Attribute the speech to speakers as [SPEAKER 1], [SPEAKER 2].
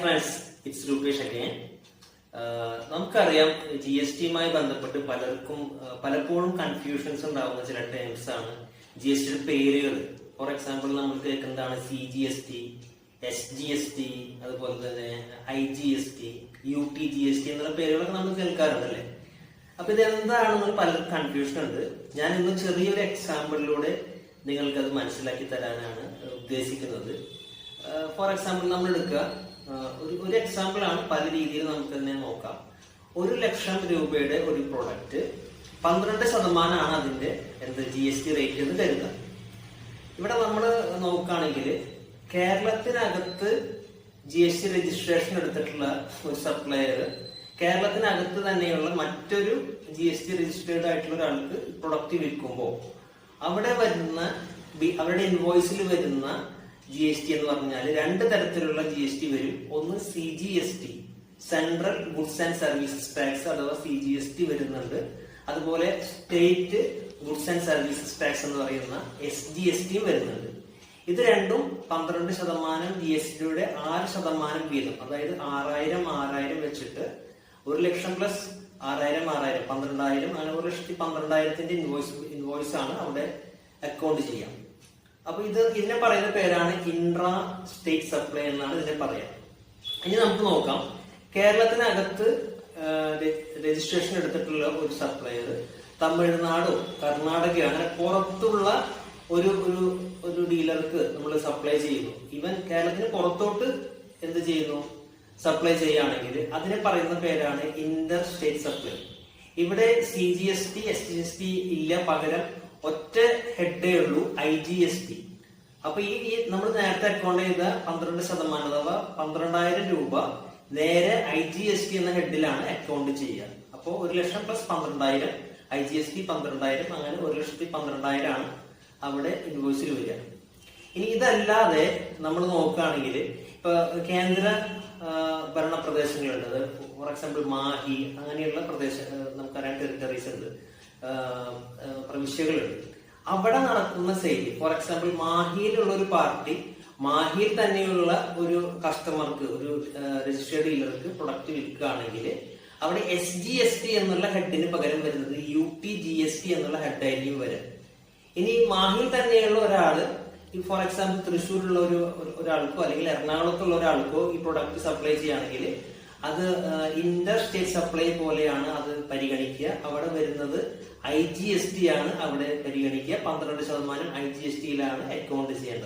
[SPEAKER 1] Friends, it's Rupesh again. നമുക്കറിയാം, G S ടിയുമായി ബന്ധപ്പെട്ട് പലപ്പോഴും കൺഫ്യൂഷൻസ് ഉണ്ടാകുന്ന ചില ടേംസ് ആണ് ജി എസ് ടിയുടെ പേരുകൾ. ഫോർ എക്സാമ്പിൾ, നമ്മൾ കേൾക്കുന്നതാണ് C G S T, S G S T, അതുപോലെ തന്നെ I G S T, U T G S T എന്നുള്ള പേരുകളൊക്കെ നമ്മൾ കേൾക്കാറുണ്ടല്ലേ. അപ്പൊ ഇത് എന്താണെന്ന് പലർക്കും കൺഫ്യൂഷൻ ഉണ്ട്. ഞാൻ ഇന്ന് ചെറിയൊരു എക്സാമ്പിളിലൂടെ നിങ്ങൾക്കത് മനസ്സിലാക്കി തരാനാണ് ഉദ്ദേശിക്കുന്നത്. ഫോർ എക്സാമ്പിൾ, നമ്മൾ എടുക്കുക ഒരു എക്സാമ്പിൾ ആണ്, പല രീതിയിൽ നമുക്ക് തന്നെ നോക്കാം. 1,00,000 രൂപയുടെ ഒരു പ്രൊഡക്റ്റ് 12% അതിന്റെ ജി എസ് ടി റേറ്റ് എന്ന് കരുതുക. ഇവിടെ നമ്മൾ നോക്കുകയാണെങ്കിൽ കേരളത്തിനകത്ത് ജി എസ് ടി രജിസ്ട്രേഷൻ എടുത്തിട്ടുള്ള ഒരു സപ്ലയർ കേരളത്തിനകത്ത് തന്നെയുള്ള മറ്റൊരു ജി എസ് ടി രജിസ്റ്റേർഡ് ആയിട്ടുള്ള ഒരാൾക്ക് പ്രൊഡക്റ്റ് വിൽക്കുമ്പോൾ അവരുടെ ഇൻവോയ്സിൽ വരുന്ന ജി എസ് ടി എന്ന് പറഞ്ഞാൽ 2 തരത്തിലുള്ള ജി എസ് ടി വരും. ഒന്ന് C G S T, central goods and services tax അഥവാ സി ജി എസ് ടി വരുന്നുണ്ട്. അതുപോലെ state goods and services tax എന്ന് പറയുന്ന എസ് ജി എസ് ടിയും വരുന്നുണ്ട്. ഇത് രണ്ടും 12% ജി എസ് ടിയുടെ 6% വീതം, അതായത് 6,000 വെച്ചിട്ട് 1,00,000 പ്ലസ് 6,000 12,000, അങ്ങനെ 1,12,000 ഇൻവോയ്സ് ആണ് അവിടെ അക്കൗണ്ട് ചെയ്യാം. അപ്പൊ ഇതിനെ പറയുന്ന പേരാണ് ഇൻട്രാ സ്റ്റേറ്റ് സപ്ലൈ എന്നാണ് ഇതിനെ പറയാം. ഇനി നമുക്ക് നോക്കാം, കേരളത്തിനകത്ത് രജിസ്ട്രേഷൻ എടുത്തിട്ടുള്ള ഒരു സപ്ലയർ തമിഴ്നാടോ കർണാടകയോ അങ്ങനെ പുറത്തുള്ള ഒരു ഡീലർക്ക് നമ്മൾ സപ്ലൈ ചെയ്യുന്നു. ഈവൻ കേരളത്തിന് പുറത്തോട്ട് എന്ത് ചെയ്യുന്നു, സപ്ലൈ ചെയ്യുകയാണെങ്കിൽ അതിനെ പറയുന്ന പേരാണ് ഇന്റർ സ്റ്റേറ്റ് സപ്ലൈ. ഇവിടെ C G S T, S G S T ഇല്ല, പകരം ഒറ്റ ഹെഡേ ഉള്ളൂ, ഐ ജി എസ് ടി. അപ്പൊ ഈ നമ്മൾ നേരത്തെ അക്കൗണ്ട് ചെയ്ത 12% അഥവാ 12,000 രൂപ നേരെ ഐ ജി എസ് ടി എന്ന ഹെഡിലാണ് അക്കൗണ്ട് ചെയ്യുക. അപ്പോൾ 1,00,000 plus 12,000, I G S T 12,000, അങ്ങനെ 1,12,000 ആണ് അവിടെ ഇൻവോയ്സിൽ വരിക. ഇനി ഇതല്ലാതെ നമ്മൾ നോക്കുകയാണെങ്കിൽ ഇപ്പൊ കേന്ദ്ര ഭരണ പ്രദേശങ്ങളുണ്ട്. ഫോർ എക്സാമ്പിൾ മാഹി, അങ്ങനെയുള്ള നമുക്കറിയാം ടെറിട്ടറീസ് ഉണ്ട്, പ്രവിശ്യകളുണ്ട്. അവിടെ നടക്കുന്ന സെയിൽ, ഫോർ എക്സാമ്പിൾ മാഹിയിലുള്ള ഒരു പാർട്ടി മാഹിയിൽ തന്നെയുള്ള ഒരു കസ്റ്റമർക്ക്, ഒരു രജിസ്റ്റേർഡ് ഡീലർക്ക് പ്രൊഡക്റ്റ് വിൽക്കുകയാണെങ്കിൽ അവിടെ എസ് ജി എസ് ടി എന്നുള്ള ഹെഡിന് പകരം വരുന്നത് U T G S T എന്നുള്ള ഹെഡായിരിക്കും വരും. ഇനി മാഹിയിൽ തന്നെയുള്ള ഒരാള്, ഫോർ എക്സാമ്പിൾ തൃശ്ശൂരിലുള്ള ഒരാൾക്കോ അല്ലെങ്കിൽ എറണാകുളത്തുള്ള ഒരാൾക്കോ ഈ പ്രൊഡക്റ്റ് സപ്ലൈ ചെയ്യുകയാണെങ്കിൽ അത് ഇന്റർ സ്റ്റേറ്റ് സപ്ലൈ പോലെയാണ് അത് പരിഗണിക്കുക. അവിടെ വരുന്നത് ഐ ജി എസ് ടി ആണ് അവിടെ പരിഗണിക്കുക. 12% ഐ ജി എസ് ടിയിലാണ് അക്കൗണ്ട് ചെയ്യേണ്ടത്.